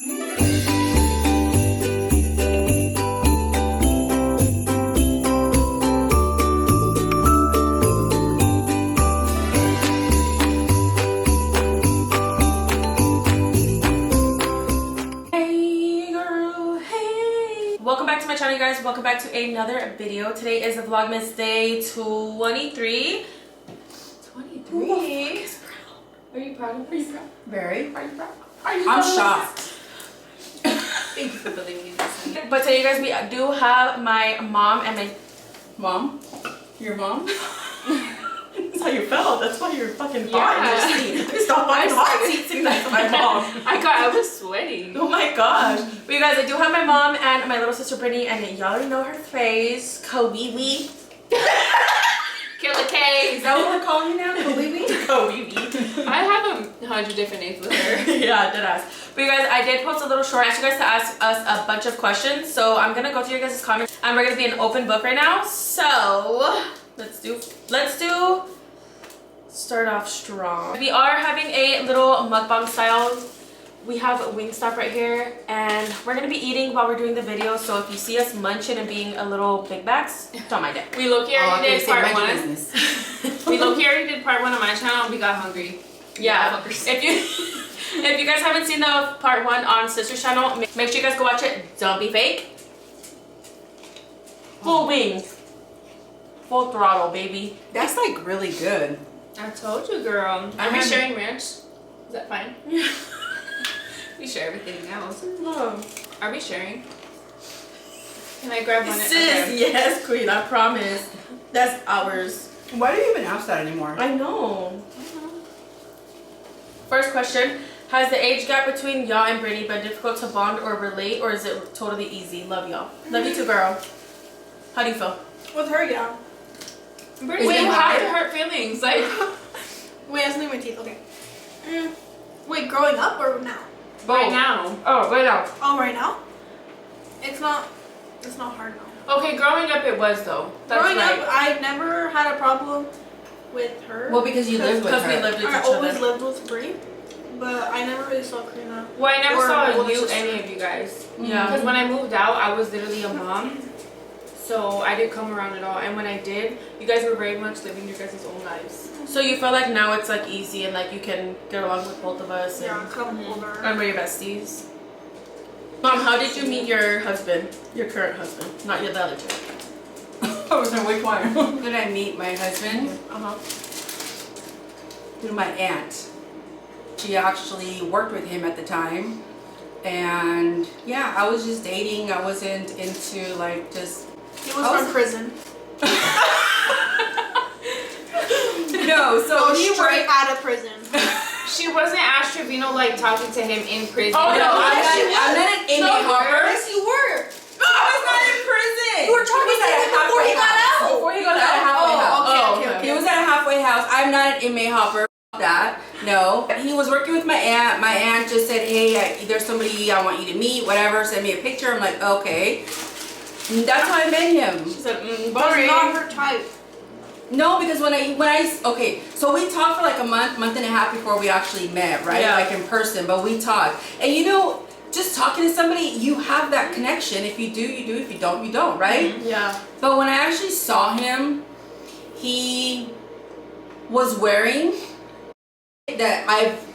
Welcome back to my channel, you guys. Welcome back to another video. Today is Vlogmas day 23. 23? Are you proud of me? Very. Are you proud? I'm shocked. Thank you for believing this. But today, you guys, we do have my mom and my Mom? Your mom? That's how you felt. That's why you're fucking hot in your seat. Stop fucking hot seat sitting next to my mom. I was sweating. Oh my gosh. But you guys, I do have my mom and my little sister Brittany, and y'all already know her face. Kawiwi. Killer K. Is that what we're calling you now? Kawiwi? Kawiwi. I have 100 different names with her. Yeah, deadass. But you guys, I did post a little short. I asked you guys to ask us a bunch of questions. So I'm going to go through your guys' comments. And we're going to be an open book right now. So let's do start off strong. We are having a little mukbang style. We have Wingstop right here, and we're gonna be eating while we're doing the video. So if you see us munching and being a little big bags, don't mind it. We low-key already did part one. We low-key already did part one on my channel, and we got hungry. Yeah. If you guys haven't seen the part one on sister's channel, make sure you guys go watch it. Don't be fake. Full wings, full throttle, baby. That's like really good. I told you, girl. Are we sharing ranch? Is that fine? We share everything else. Are we sharing? Can I grab one? Sis, yes, queen. I promise. That's ours. Why do you even ask that anymore? I know. First question: has the age gap between y'all and Brittany been difficult to bond or relate, or is it totally easy? Love y'all. Love you too, girl. How do you feel? With her, yeah. Brittany, wait, how to hurt feelings? Like, wait, I was leaving my teeth. Okay. Wait, growing up or now? Right now. Oh, right now. Oh, right now? It's not hard now. Okay, growing up it was though. That's growing right. up, I never had a problem with her. Well, because you lived with her. We lived with each I other. always lived with Brie, but I never really saw Karina. Well, I never saw older you, sister. any of you guys. Yeah. Because when I moved out, I was literally a mom. So I didn't come around at all. And when I did, you guys were very much living your guys' own lives. So you feel like now it's like easy and like you can get along with both of us. Yeah, And, come older. and we're your besties. Mom, how did you meet your husband? Your current husband, not your other two. Oh, so which one? Did I meet my husband? Through my aunt. She actually worked with him at the time. And yeah, I was just dating. I wasn't into like just... He was from prison. No, so he straight worked out of prison. She wasn't as Trevino like talking to him in prison. Oh, no, I'm not an inmate hopper. Yes, you were. I was not in prison. You were talking to him before he got out. Before he got out of halfway house. Okay. He was at a halfway house. I'm not an inmate hopper. That no. He was working with my aunt. My aunt just said, "Hey, there's somebody I want you to meet. Whatever. Send me a picture." I'm like, "Okay." And that's how I met him. She said, But it's not her type. No, because when I okay, so we talked for like a month and a half before we actually met, right? Yeah. Like in person, but we talked. And you know, just talking to somebody, you have that connection. If you do, you do. If you don't, you don't, right? Mm-hmm. Yeah. But when I actually saw him, he was wearing that I've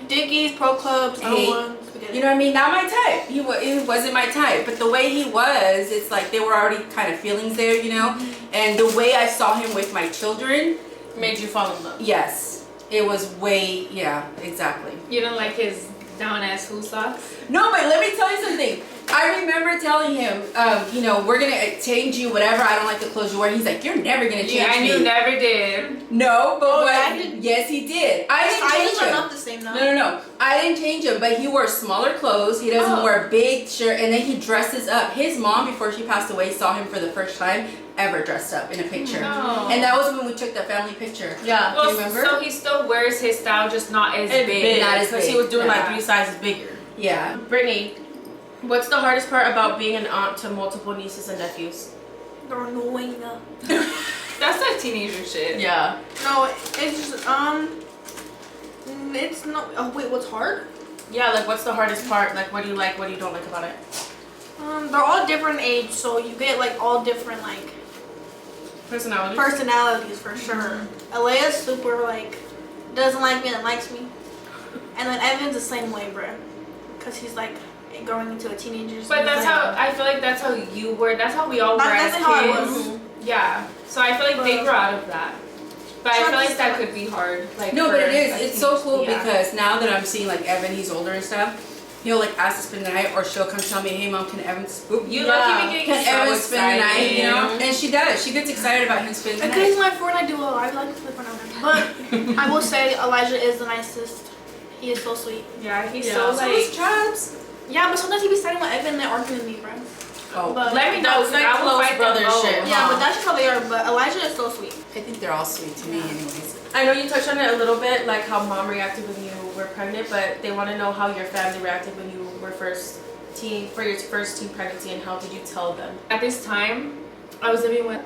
Dickies, Pro Clubs, Hey, ones. you know what I mean? Not my type. It wasn't my type. But the way he was, it's like there were already kind of feelings there, you know? And the way I saw him with my children Made you fall in love. yes. It was way, yeah, exactly. You don't like his down ass food socks? No, but let me tell you something. I remember telling him, you know, we're gonna change you, whatever. I don't like the clothes you wear. He's like, you're never gonna change Yeah, and me. you never did. No, but Oh, what? yeah, I did. Yes, he did. I didn't change Sizes are him. not the same now. No. I didn't change him, but he wears smaller clothes. He doesn't Oh. wear big shirt, and then he dresses up. His mom, before she passed away, saw him for the first time ever dressed up in a picture. No. And that was when we took that family picture. Yeah. Well, you remember? so he still wears his style, just not as It's big. Not as because he big. was doing like Yeah. 3 sizes bigger. Yeah. Brittany, what's the hardest part about being an aunt to multiple nieces and nephews? They're annoying. That's like teenager shit. Yeah. No, it's just it's not. Oh wait, what's hard? Yeah, like what's the hardest part? Like what do you like, what do you don't like about it? They're all different age, so you get like all different like personalities for sure. Alea's super like doesn't like me and likes me, and then Evan's the same way, bro, because he's like growing into a teenager. But that's how I feel like that's how you were. That's how we all were as kids. How I was. Yeah. So I feel like they grew out of that. But I feel like that could be hard. Like no, but it is. It's so cool yeah. because now that I'm seeing like Evan, he's older and stuff. He'll like ask to spend the night, or she'll come tell me, "Hey, mom, can Evan You lucky me getting can so Evan spend the night?" You know, excited. and she does. She gets excited about him spending the Because he's night. my Fortnite duo. I like to play Fortnite. But I will say Elijah is the nicest. He is so sweet. Yeah, he's so So like. is Chubbs. Yeah, but sometimes he be siding with Evan and they're arguing with me, bro. Oh, But Let me know. That's like I will close fight brother them both. shit. yeah, but that's just how they are. But Elijah is so sweet. I think they're all sweet to me, anyways. I know you touched on it a little bit, like how mom reacted when you were pregnant, but they want to know how your family reacted when you were for your first teen pregnancy, and how did you tell them? At this time, I was living with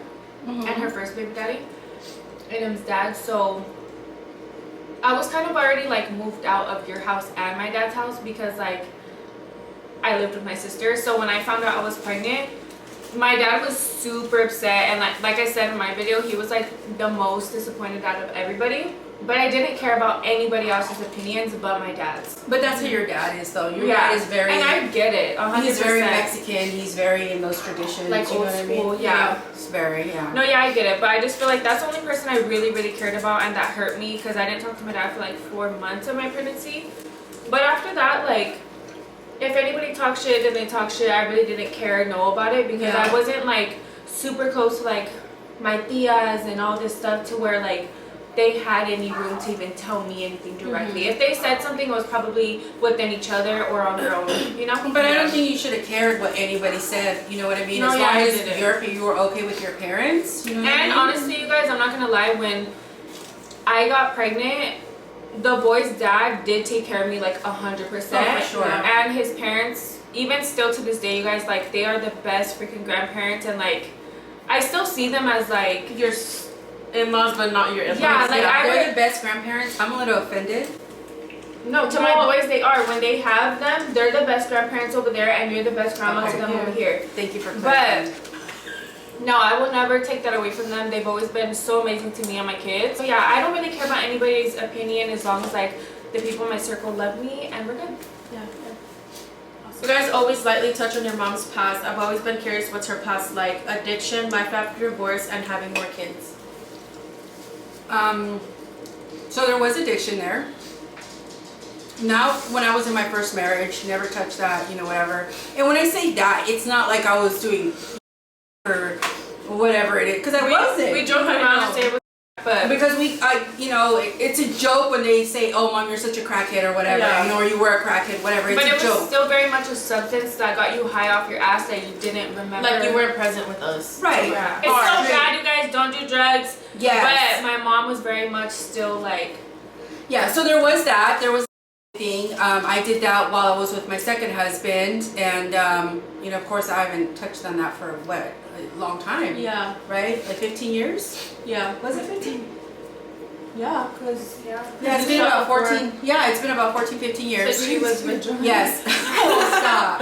and her first baby daddy and his dad, so I was kind of already like moved out of your house and my dad's house because like I lived with my sister. So when I found out I was pregnant, my dad was super upset, and like I said in my video, he was like the most disappointed out of everybody. But I didn't care about anybody else's opinions but my dad's. But that's how your dad is, though. Your dad is very. And I get it. 100%. He's very Mexican. He's very in those traditions. Like you know old what I school, mean? yeah. It's very, yeah. No, yeah, I get it, but I just feel like that's the only person I really, really cared about, and that hurt me because I didn't talk to my dad for like 4 months of my pregnancy. But after that, like, if anybody talked shit, then they talk shit. I really didn't care or know about it because I wasn't like super close to like my tias and all this stuff to where like they had any room to even tell me anything directly. If they said something, it was probably within each other or on their own, you know? But I don't think you should have cared what anybody said, you know what I mean? No, as yeah, long I as didn't. you were okay with your parents, you know what I And mean? honestly, you guys, I'm not gonna lie, when I got pregnant, the boy's dad did take care of me like 100%. Oh, for sure. And his parents, even still to this day, you guys, like, they are the best freaking grandparents, and like, I still see them as like Your in-laws, but not your in-laws. Yeah, like, they're the best grandparents. I'm a little offended. no, to my boys, they are. When they have them, they're the best grandparents over there, and you're the best grandma to them over here. Thank you for But clarifying. no, I will never take that away from them. They've always been so amazing to me and my kids. So yeah, I don't really care about anybody's opinion as long as like the people in my circle love me and we're good. Yeah. You guys always lightly touch on your mom's past. I've always been curious what's her past like. Addiction, life after divorce, and having more kids. So there was addiction there. Now, when I was in my first marriage, never touched that, you know, whatever. And when I say that, it's not like I was doing or whatever it is, because I wasn't. We joke around and say it was, but because you know, it's a joke when they say, "Oh, mom, you're such a crackhead" or whatever, Yeah. you know, or you were a crackhead, whatever. It's but a it was joke. still very much a substance that got you high off your ass that you didn't remember. Like you weren't present with us. Right. Yeah. It's Or- so bad, you guys. Don't do drugs. Yes. But my mom was very much still like. Yeah, so there was that. There was thing. I did that while I was with my second husband, and you know, of course, I haven't touched on that for what, a long time. Yeah. Right? Like 15 years? Yeah. Was it 15? Yeah, because Yeah. Yeah, it's been about 14. Yeah, it's been about 14, 15 years. So she was withdrawn. Yes. Oh, stop.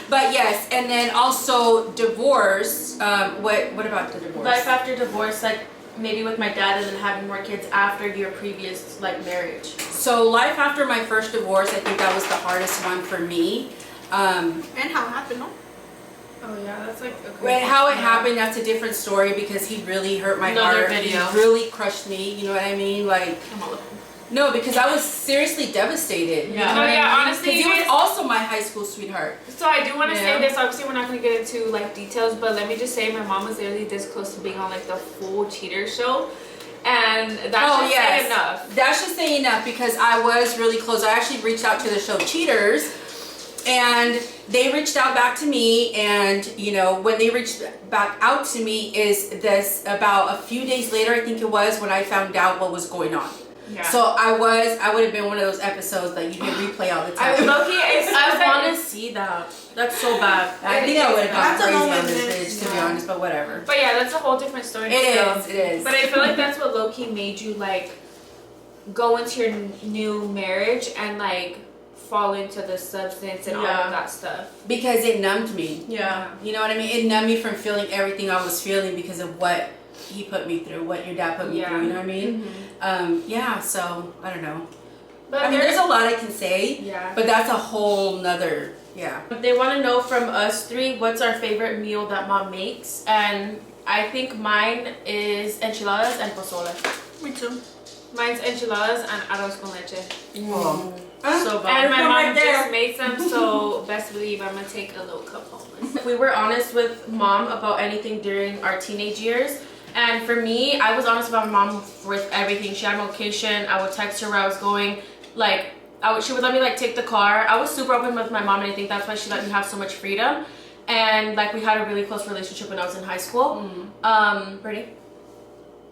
But yes, and then also divorce. What about the divorce? life after divorce, like maybe with my dad, and then having more kids after your previous like marriage. So life after my first divorce, I think that was the hardest one for me. And how it happened, no? Oh yeah, that's like. A Right, how it happened, that's a different story because he really hurt my Another heart. video. He really crushed me, you know what I mean? Like, no, because I was seriously devastated. Yeah. Oh yeah, honestly, Because he you was guys- also my high school sweetheart. So I do want to Yeah. say this. Obviously, we're not going to get into like details, but let me just say my mom was literally this close to being on like the full cheater show, and that should say enough. That should say enough because I was really close. I actually reached out to the show Cheaters, and they reached out back to me, and you know, when they reached back out to me is this about a few days later, I think it was, when I found out what was going on. Yeah. So I would have been one of those episodes that you can replay all the I time. low-key, I want to see that. That's so bad. I think I would have gone That's a crazy on moment, this bitch, to be honest, but whatever. But yeah, that's a whole different story. It still. is, it is. But I feel like that's what low-key made you like go into your new marriage and like fall into the substance and all of that stuff. Because it numbed me. Yeah. You know what I mean? It numbed me from feeling everything I was feeling because of what he put me through, what your dad put me through, you know what I mean? So I don't know. But I mean, there's a lot I can say, yeah. but that's a whole nother, They want to know from us three, what's our favorite meal that mom makes? And I think mine is enchiladas and pozole. Me too. Mine's enchiladas and arroz con leche. So bomb. And my mom right there. just made some, so best believe I'm gonna take a little cup home. We were honest with mom about anything during our teenage years. And for me, I was honest about my mom with everything. She had a location. I would text her where I was going. Like, she would let me like take the car. I was super open with my mom, and I think that's why she let me have so much freedom. And like, we had a really close relationship when I was in high school. Brittany,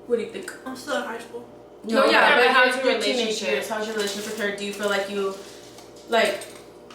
what do you think? I'm still in high school. No, yeah, but how's how's your your teenage relationship? years? How's your relationship with her? Do you feel like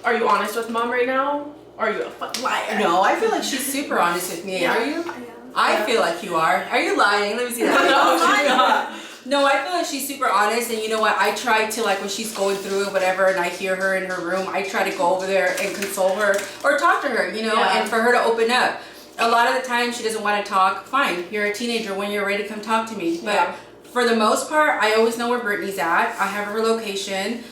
are you honest with mom right now? Or are you a fucking liar? No, I feel like she's super honest with me. Are you? I am. I feel like you are. Are you lying? Let me see that. No, I feel like she's super honest, and you know what? I try to, like, when she's going through it, whatever, and I hear her in her room, I try to go over there and console her or talk to her, you know, and for her to open up. A lot of the time, she doesn't want to talk. Fine, you're a teenager. When you're ready, come talk to me. But for the most part, I always know where Brittany's at. I have her location.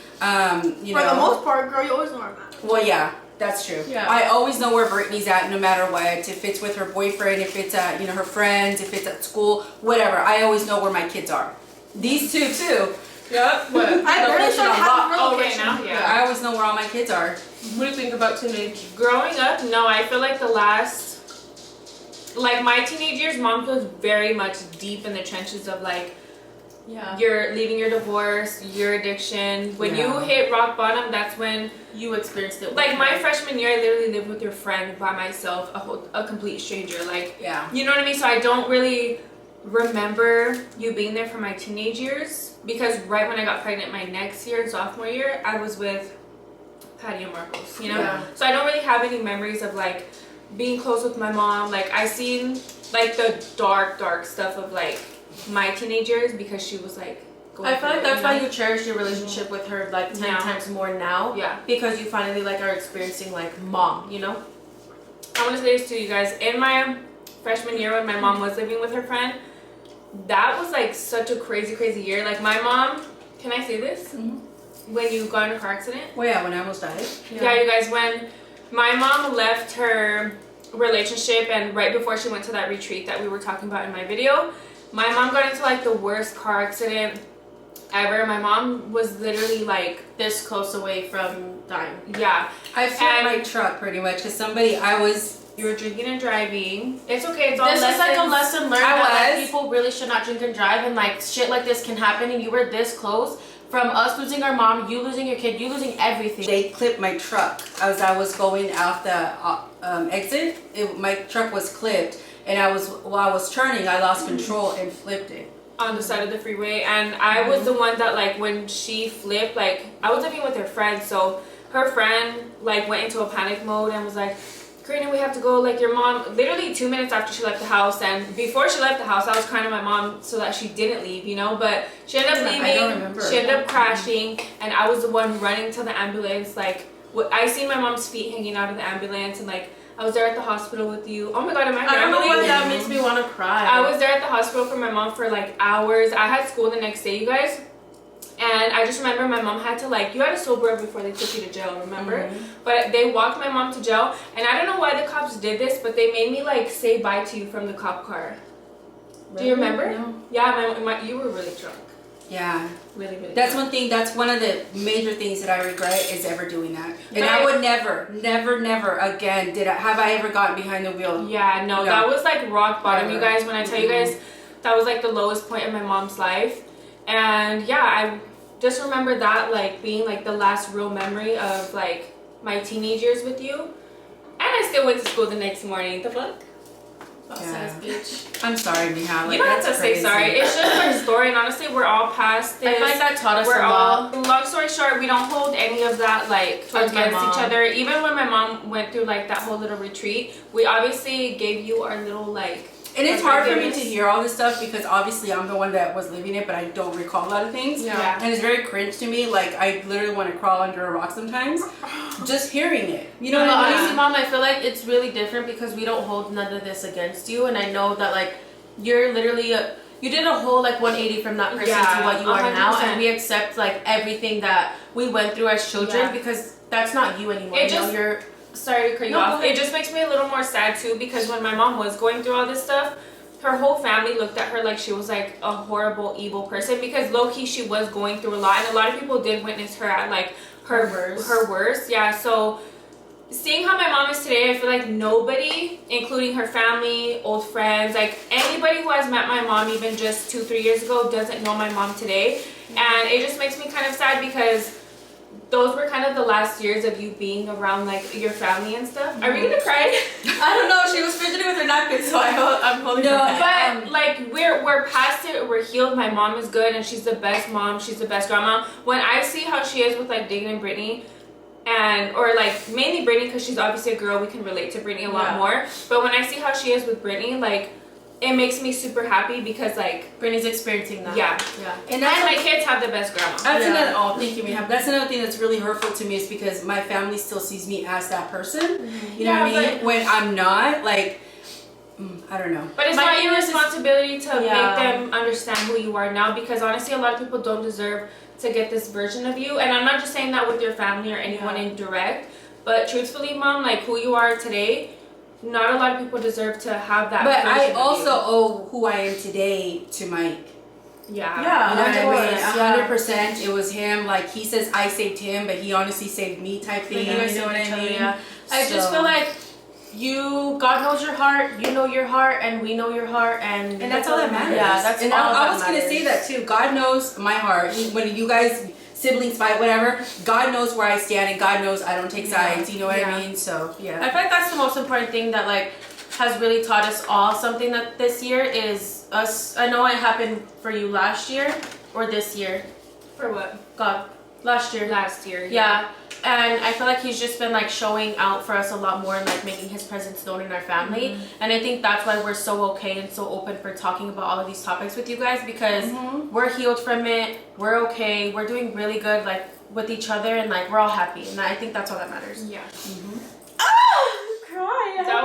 You know. For the most part, girl, you always know where I'm at. Well, yeah. That's true. Yeah. I always know where Brittany's at, no matter what. If it's with her boyfriend, if it's at, her friends, if it's at school, whatever. I always know where my kids are. These two too. Yep. But I barely started having her Okay, location. now, yeah. I always know where all my kids are. what do you think about teenage? Growing up, no, I feel like my teenage years, mom was very much deep in the trenches of like, you're leaving your divorce, your addiction. When you hit rock bottom, that's when You experienced it. like my freshman year, I literally lived with your friend by myself, a complete stranger. Like, you know what I mean? So I don't really remember you being there for my teenage years, because right when I got pregnant my next year, sophomore year, I was with Patty and Marcos, you know? Yeah. So I don't really have any memories of like being close with my mom. Like, I seen like the dark stuff of like my teenagers, because she was like going I feel like through it, that's why you cherish your relationship with her like 10 Now. times more now. Yeah. Because you finally like are experiencing like mom, you know? I want to say this to you guys. In my freshman year, when my mom was living with her friend, that was like such a crazy year. Like, my mom, can I say this? When you got in a car accident? Well, yeah, when I almost died. Yeah, you guys, when my mom left her relationship and right before she went to that retreat that we were talking about in my video, my mom got into like the worst car accident ever. My mom was literally like This close away from dying. I flipped my truck pretty much because you were drinking and driving. It's okay, it's all This is like a lesson learned that like, was. people really should not drink and drive, and like shit like this can happen, and you were this close from us losing our mom, you losing your kid, you losing everything. They clipped my truck as I was going out the exit. My truck was clipped, and while I was turning, I lost control and flipped it. On the side of the freeway, and I was the one that like when she flipped, like I was living with her friend, so her friend like went into a panic mode and was like, Karina, we have to go, like your mom, literally 2 minutes after she left the house. And before she left the house, I was crying to my mom so that she didn't leave, you know, but she ended up leaving. I don't remember. She ended up crashing, and I was the one running to the ambulance. Like, I seen my mom's feet hanging out of the ambulance, and like I was there at the hospital with you. Oh my god, am I I don't know rambling? why that makes me want to cry. I was there at the hospital for my mom for like hours. I had school the next day, you guys. And I just remember my mom had to like, you had to sober up before they took you to jail, remember? But they walked my mom to jail. And I don't know why the cops did this, but they made me like say bye to you from the cop car. Do you remember? No. Yeah, you were really drunk. Yeah. Really That's drunk. one thing, that's one of the major things that I regret is ever doing that. And I would never again have I ever gotten behind the wheel. Yeah, no, that was like rock bottom, Never. you guys. When I tell you guys, that was like the lowest point in my mom's life. And yeah, I just remember that like being like the last real memory of like my teenage years with you. And I still went to school the next morning. The fuck? Boss-ass bitch. I'm sorry, Mija. Like, You don't have to that's say crazy. sorry. It's just our story, and honestly, we're all past this. I feel like that taught us We're a lot. all, long story short, we don't hold any of that like Towards my against each mom. other. Even when my mom went through like that whole little retreat, we obviously gave you our little like And it's hard for me to hear all this stuff because obviously I'm the one that was living it, but I don't recall a lot of things. Yeah. And it's very cringe to me. Like, I literally want to crawl under a rock sometimes just hearing it. You know what I mean? Honestly, Mom, I feel like it's really different because we don't hold none of this against you. And I know that, like, you're literally... you did a whole, like, 180 from that person to what you are 100%. now. And we accept, like, everything that we went through as children because that's not you anymore. It you know, just... you're... Sorry to cut you off. It just makes me a little more sad too because when my mom was going through all this stuff, her whole family looked at her like she was like a horrible, evil person because low-key she was going through a lot and a lot of people did witness her at like her worst. Yeah, so seeing how my mom is today, I feel like nobody, including her family, old friends, like anybody who has met my mom even just 2-3 years ago doesn't know my mom today. And it just makes me kind of sad because those were kind of the last years of you being around like your family and stuff. Are we gonna cry? I don't know. She was fidgeting with her napkin, so I'm holding her back. But like we're past it. We're healed. My mom is good, and she's the best mom. She's the best grandma. When I see how she is with like Dagan and Brittany, and or like mainly Brittany because she's obviously a girl, we can relate to Brittany a lot more. But when I see how she is with Brittany, like. It makes me super happy because like Brittany's experiencing that. Yeah. And my kids have the best grandma. That's another. Oh, thank you, Mihab. That's another thing that's really hurtful to me is because my family still sees me as that person. You know what I mean? When I'm not, like, I don't know. But it's not your responsibility to make them understand who you are now because honestly, a lot of people don't deserve to get this version of you. And I'm not just saying that with your family or anyone in direct, but truthfully, Mom, like who you are today. Not a lot of people deserve to have that. But I also owe who I am today to Mike. Yeah. You know what I mean? 100%. It was him. Like he says, I saved him, but he honestly saved me. Type thing. You know what I mean? Yeah. I just feel like God knows your heart. You know your heart, and we know your heart, and that's all that matters. Yeah, that's and all I was gonna say that too. God knows my heart. When you guys. Siblings fight, whatever. God knows where I stand, and God knows I don't take sides. You know what I mean? So I feel like that's the most important thing that like has really taught us all something that this year is us. I know it happened for you last year or this year. For what? God, last year. Last year. Yeah. And I feel like he's just been like showing out for us a lot more and like making his presence known in our family. And I think that's why we're so okay and so open for talking about all of these topics with you guys because we're healed from it. We're okay. We're doing really good like with each other and like we're all happy. And I think that's all that matters. Yeah. Crying. That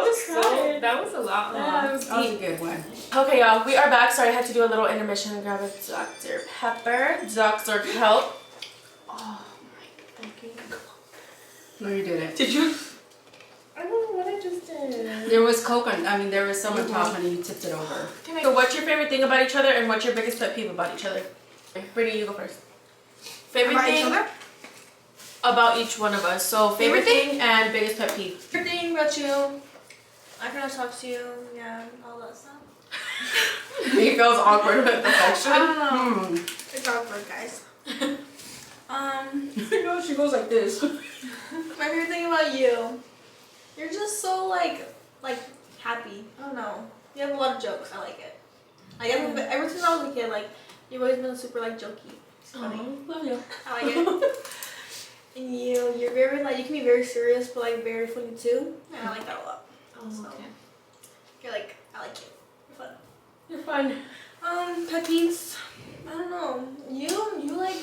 was a lot. That was a good one. Okay, y'all. We are back. Sorry, I had to do a little intermission and grab a Dr. Pepper. Dr. Help. Oh my fucking God. No, you didn't. Did you? I don't know what I just did. There was Coke on, there was some on top and you tipped it over. So what's your favorite thing about each other and what's your biggest pet peeve about each other? Brittany, you go first. Favorite thing about each one of us. So favorite thing and biggest pet peeve. Favorite thing about you. I cannot talk to you. Yeah, all that stuff. He feels awkward with the function. I don't know. It's awkward, guys. You know she goes like this. My favorite thing about you, you're just so like happy. I don't know. You have a lot of jokes. I like it. Like ever since I was a kid, like you've always been super like jokey. It's funny. Love you. I like it. And you're very like you can be very serious, but like very funny too. And I like that a lot. So, you're like I like you. You're fun. You're fun. Pet peeves. I don't know. You like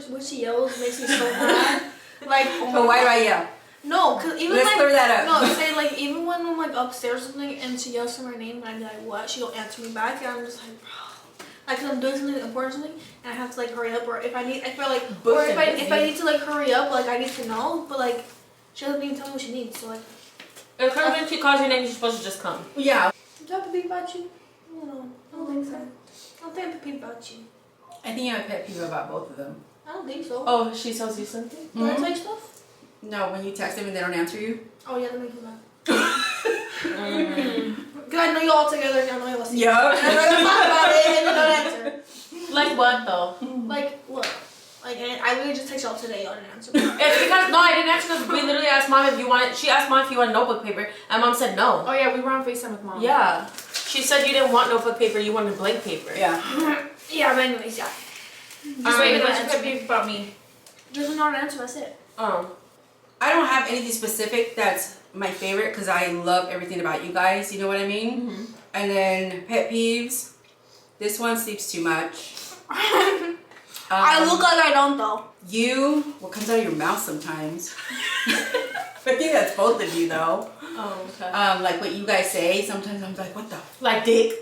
when she yells makes me so mad. Like, But why do I yell? No, cause even Let's like clear that up. no, say like even when I'm like upstairs or something and she yells for my name and I'd be like what, she don't answer me back and I'm just like bro, like cause I'm doing something important or something and I have to like hurry up or if I feel like or if I need to like hurry up like I need to know but like she doesn't even tell me what she needs so like. If when she calls your name, you're supposed to just come. Yeah. Do you have a pet peeve about you? I don't know. I don't think so. I don't think I have a pet peeve about you. I think I have a pet peeve about both of them. I don't think so. Oh, she tells you something? Did I tell you stuff? No, when you text them and they don't answer you. Oh yeah, that makes me mad. Cause I know you all together and I know you all see. Yup. And I'm gonna talk about it and they don't answer. Like what though? Like what? Like I literally just text y'all today, y'all didn't answer. It's because no, I didn't answer because we literally asked mom if you wanted. She asked mom if you wanted notebook paper, and mom said no. Oh yeah, we were on FaceTime with mom. Yeah, she said you didn't want notebook paper, you wanted blank paper. Yeah. Yeah, but anyways, yeah. Just wait, what's your pet peeve about me? There's not an answer. That's it. I don't have anything specific that's my favorite because I love everything about you guys. You know what I mean? And then pet peeves. This one sleeps too much. I look like I don't though. What comes out of your mouth sometimes. I think that's both of you though. Oh, okay. Like what you guys say, sometimes I'm like, what the? Like dick.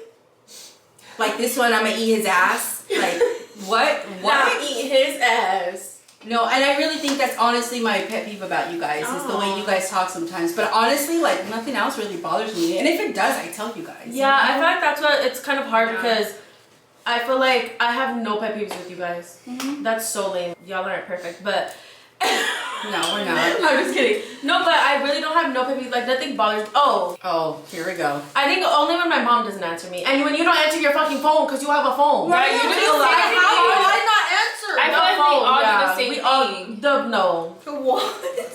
Like this one, I'm gonna eat his ass. Like, what? Not eat his ass. No, and I really think that's honestly my pet peeve about you guys, is the way you guys talk sometimes. But honestly, like, nothing else really bothers me. And if it does, I tell you guys. Yeah, I feel like that's what, it's kind of hard because I feel like I have no pet peeves with you guys. That's so lame. Y'all aren't perfect, but... No, we're not. I'm just kidding. No, but I really don't have no pet peeves. Like, nothing bothers... Oh, here we go. I think only when my mom doesn't answer me. And when you don't answer your fucking phone because you have a phone. Right, you do a lot. How will I not answer? I feel like we all do the same we thing. No. What?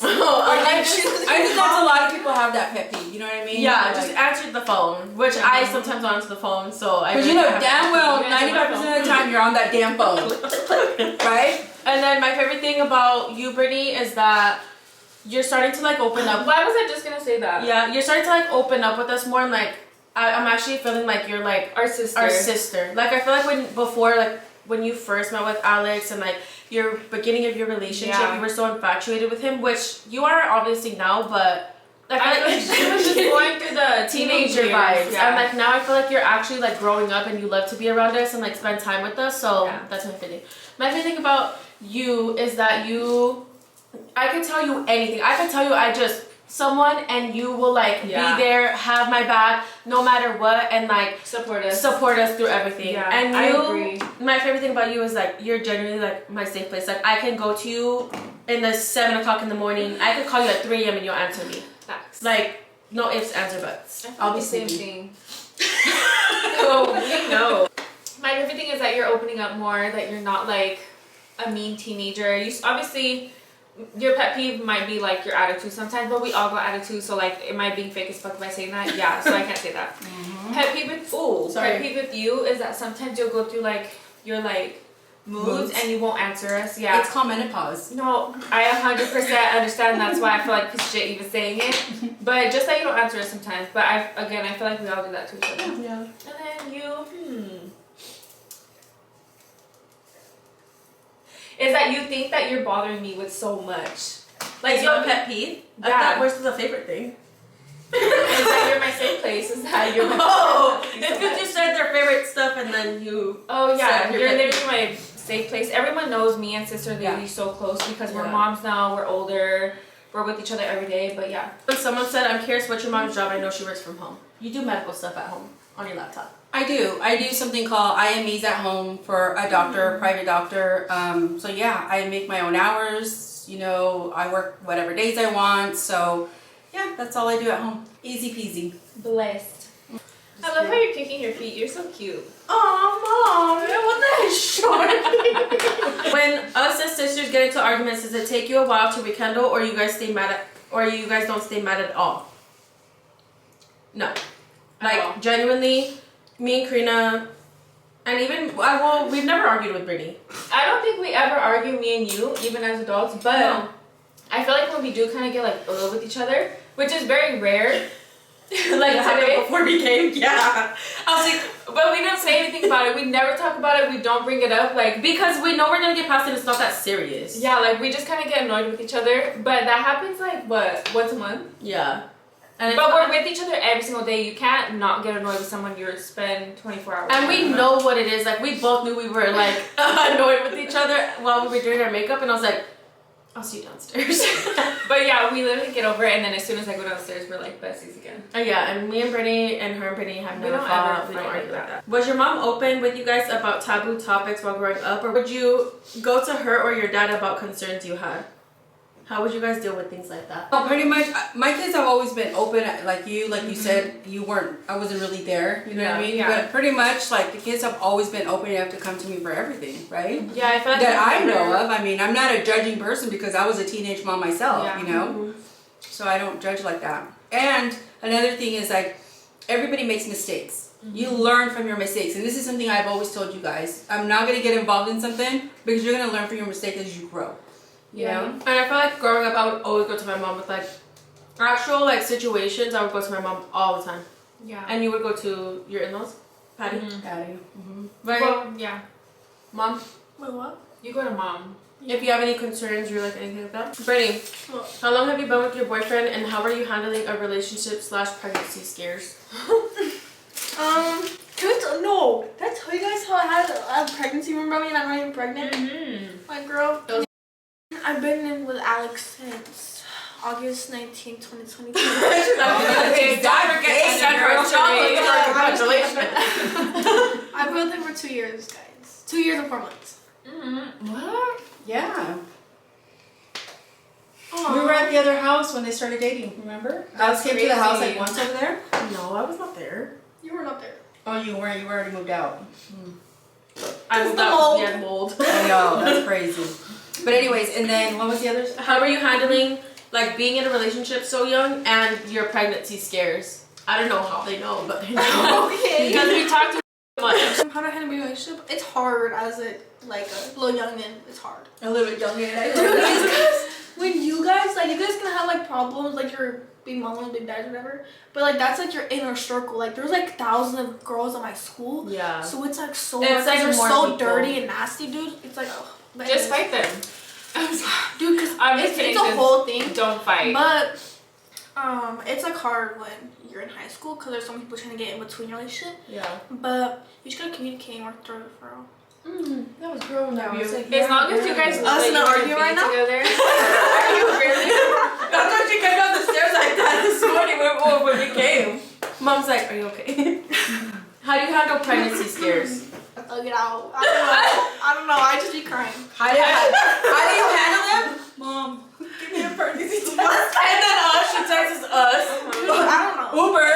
I think that's a lot of people have that pet peeve. You know what I mean? Yeah, Like, just answer the phone, which I sometimes don't answer the phone, so I. Because really you know have damn well, You answer my 95% of the time you're on that damn phone, right? And then my favorite thing about you, Brittany, is that you're starting to like open up. Why was I just gonna say that? Yeah, you're starting to like open up with us more, and like I'm actually feeling like you're like Our sister. our sister. Like I feel like when you first met with Alex and like your beginning of your relationship, you were so infatuated with him, which you are obviously now, but I feel like she was just going through the teenager years, vibes. yeah. And like now I feel like you're actually like growing up and you love to be around us and like spend time with us. So that's my favorite thing. My favorite thing about you is that I can tell you anything. I can tell you someone and you will like be there, have my back no matter what, and like support us through everything. Yeah, and I agree. My favorite thing about you is like you're genuinely like my safe place. Like I can go to you in the 7 o'clock in the morning. I could call you at 3 a.m. and you'll answer me. Facts. Like no ifs, ands, or buts. I'll be same sleeping. thing. Oh, we know. My favorite thing is that you're opening up more. That you're not like a mean teenager. You obviously. Your pet peeve might be like your attitude sometimes, but we all got attitude, so like, am I being fake as fuck by saying that? Yeah, so I can't say that. Pet peeve with you is that sometimes you'll go through like your like moods and you won't answer us. Yeah, It's called menopause. no, I 100% understand. That's why I feel like piece of shit even saying it. But just that you don't answer us sometimes. But I feel like we all do that to each other. Yeah. And then you, is that you think that you're bothering me with so much. Like your pet peeve? I Yeah. thought where's the favorite thing? Is that you're my safe place? Is that you're my It's because you said their favorite stuff and then you. Oh yeah, said your you're pet literally my safe place. Everyone knows me and sister literally so close because we're moms now, we're older, we're with each other every day, but yeah. When someone said, I'm curious what's your mom's job, I know she works from home. You do medical stuff at home on your laptop. I do something called IMEs at home for a doctor, private doctor. So yeah, I make my own hours. You know, I work whatever days I want. So yeah, that's all I do at home. Easy peasy. Blessed. I love how you're kicking your feet. You're so cute. Oh, Mom, what the heck? When us as sisters get into arguments, does it take you a while to rekindle, or you guys don't stay mad at all? No. Like, genuinely, me and Karina, and even, we've never argued with Brittany. I don't think we ever argue, me and you, even as adults, but I feel like when we do kind of get like with each other, which is very rare. Like today before we came, I was like, but we don't say anything about it. We never talk about it. We don't bring it up, like because we know we're gonna get past it. It's not that serious. Yeah, like we just kind of get annoyed with each other. But that happens like once a month. Yeah. But we're with each other every single day. You can't not get annoyed with someone you spend 24 hours. And we know what it is. Like we both knew we were like annoyed with each other while we were doing our makeup, and I was like, I'll see you downstairs. But yeah, we literally get over it, and then as soon as I go downstairs, we're like besties again. Yeah, and me and Brittany and her and Brittany have never fought. We don't argue like that. that. Was your mom open with you guys about taboo topics while growing up, or would you go to her or your dad about concerns you had? How would you guys deal with things like that? Well, pretty much, my kids have always been open, like you said, I wasn't really there, you know what I mean? Yeah. But pretty much, like, the kids have always been open enough to come to me for everything, right? Yeah, I feel like that I know of. I mean, I'm not a judging person because I was a teenage mom myself, you know? So I don't judge like that. And another thing is, like, everybody makes mistakes. You learn from your mistakes. And this is something I've always told you guys. I'm not going to get involved in something because you're going to learn from your mistakes as you grow. You know? And I feel like growing up, I would always go to my mom with like actual like situations. I would go to my mom all the time. Yeah. And you would go to your in-laws? Patty? Patty. Right? Well, yeah. Mom? Wait, what? You go to mom. If you have any concerns or like anything like that. Brittany, What? how long have you been with your boyfriend and how are you handling a relationship / pregnancy scares? No. Did I tell you guys how I had a pregnancy? Remember me and I'm not even pregnant? My girl. I've been in with Alex since August 19, 2022. I've been with him for 2 years, guys. 2 years and 4 months. What? Yeah. We were at the other house when they started dating, remember? Alex came to the house like once over there. No, I was not there. You were not there. Oh, you weren't. You already moved out. I moved out because we had mold. I know, that's crazy. But anyways, and then what was the other? How are you handling like being in a relationship so young and your pregnancy scares? I don't know how they know, but they know. Okay. Because we talk too much. How to handle a relationship? It's hard as a little youngin. It's hard. A little bit younger. Because when you guys can have like problems, like your big mom and big dad or whatever, but like that's like your inner circle. Like there's like thousands of girls at my school. Yeah. So it's like so It's hard, like they're more so people. dirty and nasty, dude. It's like but Just anyways. fight them. Dude, because I'm just kidding, it's a just whole thing. Don't fight. But it's like hard when you're in high school because there's so many people trying to get in between your relationship. Yeah. But you just gotta communicate and work through it, for real. That was grown up. As long as you guys know Us that not you want to arguing be right now? together. Are you really? That's what she came down the stairs like that this morning when we came. Mom's like, are you okay? How do you handle pregnancy scares? Thug it out. I don't know. I just be crying. How do you handle them? Mom, give me a pregnancy test. And then she texts us. I don't know. Uber.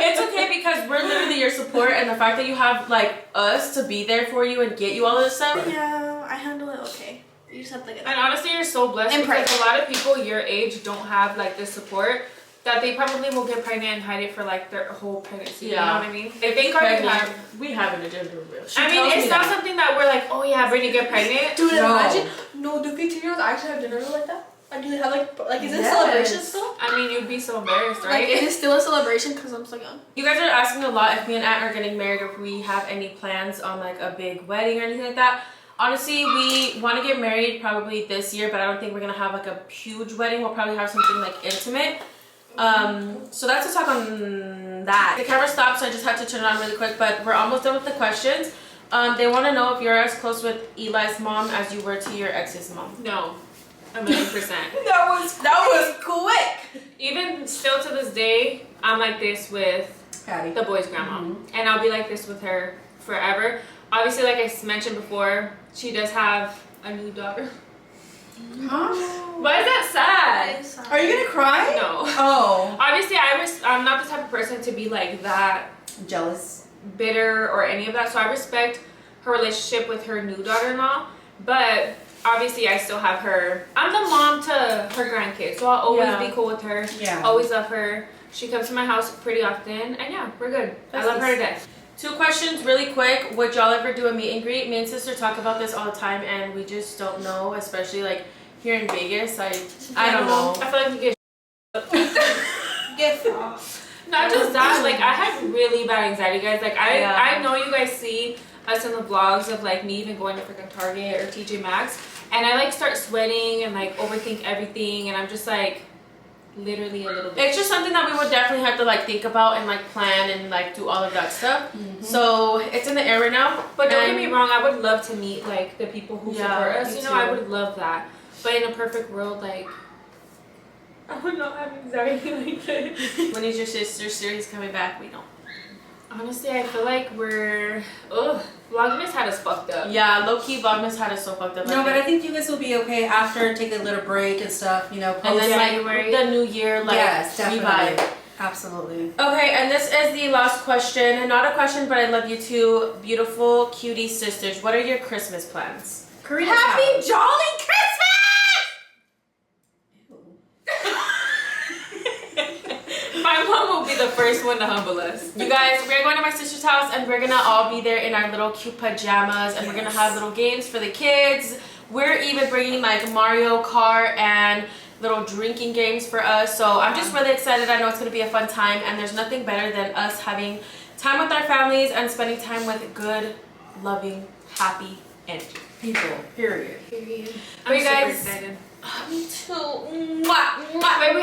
It's okay because we're literally your support, and the fact that you have like us to be there for you and get you all of this stuff. Yeah, I handle it okay. You just have to get And honestly, you're so blessed And because a lot of people your age don't have like this support that they probably will get pregnant and hide it for like their whole pregnancy. You know Yeah. what I mean? If they already have. We have an agenda. I mean, it's not something that we're like, oh yeah, Brittany get pregnant. Dude, No. imagine. No, do 15-year-olds actually have dinner like that? Like, do they have like is it Yes. a celebration still? I mean, you'd be so embarrassed, Like, right? is it still a celebration because I'm so young? You guys are asking a lot if me and Aunt are getting married or if we have any plans on like a big wedding or anything like that. Honestly, we want to get married probably this year, but I don't think we're gonna have like a huge wedding. We'll probably have something like intimate. So that's a talk on that. The camera stopped, so I just had to turn it on really quick, but we're almost done with the questions. They want to know if you're as close with Eli's mom as you were to your ex's mom. No. 1,000,000%. That was quick. Even still to this day, I'm like this with Patty. the boy's grandma. And I'll be like this with her forever. Obviously, like I mentioned before, she does have a new daughter. Huh? Why is that sad? Are you gonna cry? No. Oh. Obviously, I'm not the type of person to be like that Jealous. bitter or any of that. So I respect her relationship with her new daughter-in-law. But obviously, I still have her. I'm the mom to her grandkids. So I'll always be cool with her. Yeah. Always love her. She comes to my house pretty often. And yeah, we're good. I love her to death. 2 questions really quick. Would y'all ever do a meet and greet? Me and sister talk about this all the time and we just don't know, especially like here in Vegas. I don't know. I feel like you Get off. not just that, like I have really bad anxiety, guys. Like I know you guys see us in the vlogs of like me even going to freaking Target or TJ Maxx and I like start sweating and like overthink everything and I'm just like literally a little bit. It's just something that we would definitely have to like think about and like plan and like do all of that stuff. So it's in the air right now. But don't get me wrong, I would love to meet like the people who support us. me You know, too. I would love that. But in a perfect world, like I would not have anxiety like this. When is your sister series coming back? We don't. Honestly, I feel like we're Vlogmas had us fucked up. Yeah, low-key Vlogmas had us so fucked up. No, but I think you guys will be okay after taking a little break and stuff, you know. and then January. like the new year, like Yes, definitely. revive. Absolutely. Okay, and this is the last question. And not a question, but I love you two beautiful cutie sisters. What are your Christmas plans? Karina's Happy house. Jolly Christmas! My mom will be the first one to humble us. You guys, we're going to my sister's house and we're gonna all be there in our little cute pajamas and we're gonna have little games for the kids. We're even bringing like Mario Kart and little drinking games for us. So I'm just really excited. I know it's going to be a fun time, and there's nothing better than us having time with our families and spending time with good, loving, happy energy people. Period. I'm you guys super excited. me too. Wait,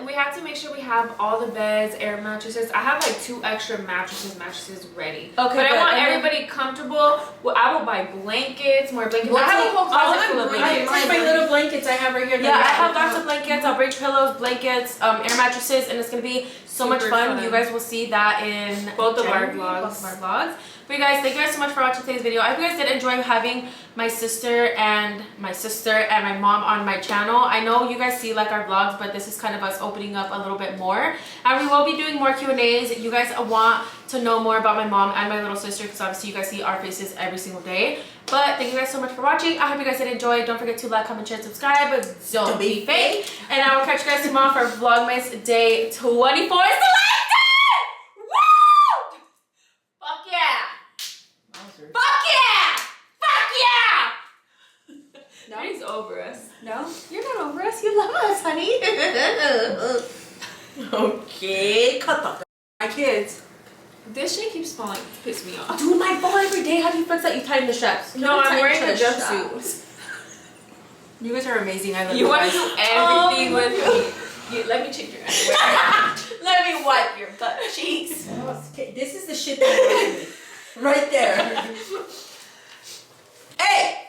We have to make sure we have all the beds, air mattresses. I have like 2 extra mattresses ready. Okay, but I want and then- everybody comfortable. Well, I will buy blankets, more blankets. We'll I have take a whole closet full of all blankets. My little blankets I have right here. Yeah, I have lots of blankets. I'll bring pillows, blankets, air mattresses, and it's gonna be so much Super fun. fun. You guys will see that in Both of our January, vlogs. Both of our vlogs. But you guys, thank you guys so much for watching today's video. I hope you guys did enjoy having my sister and my mom on my channel. I know you guys see like our vlogs, but this is kind of us opening up a little bit more. And we will be doing more Q&As. You guys want to know more about my mom and my little sister, because obviously you guys see our faces every single day. But thank you guys so much for watching. I hope you guys did enjoy. Don't forget to like, comment, share, subscribe. But don't be fake. And I will catch you guys tomorrow for Vlogmas Day 24. Fuck yeah! Fuck yeah! Fuck yeah! No. He's over us. No? You're not over us. You love us, honey. Okay, cut the my kids. This shit keeps falling. Piss me off. Dude, my ball every day. How do you fix that? You tighten the straps. No, I'm wearing a Shut jumpsuit. You guys are amazing. I love You want to guys. do everything with me. Let me change your underwear. Let me wipe your butt cheeks. Okay, this is the shit that you do. Right there. Hey!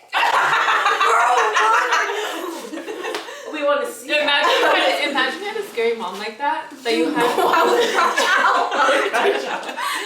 We want to see. Imagine you had a scary mom like that. That you had. I would crouch out.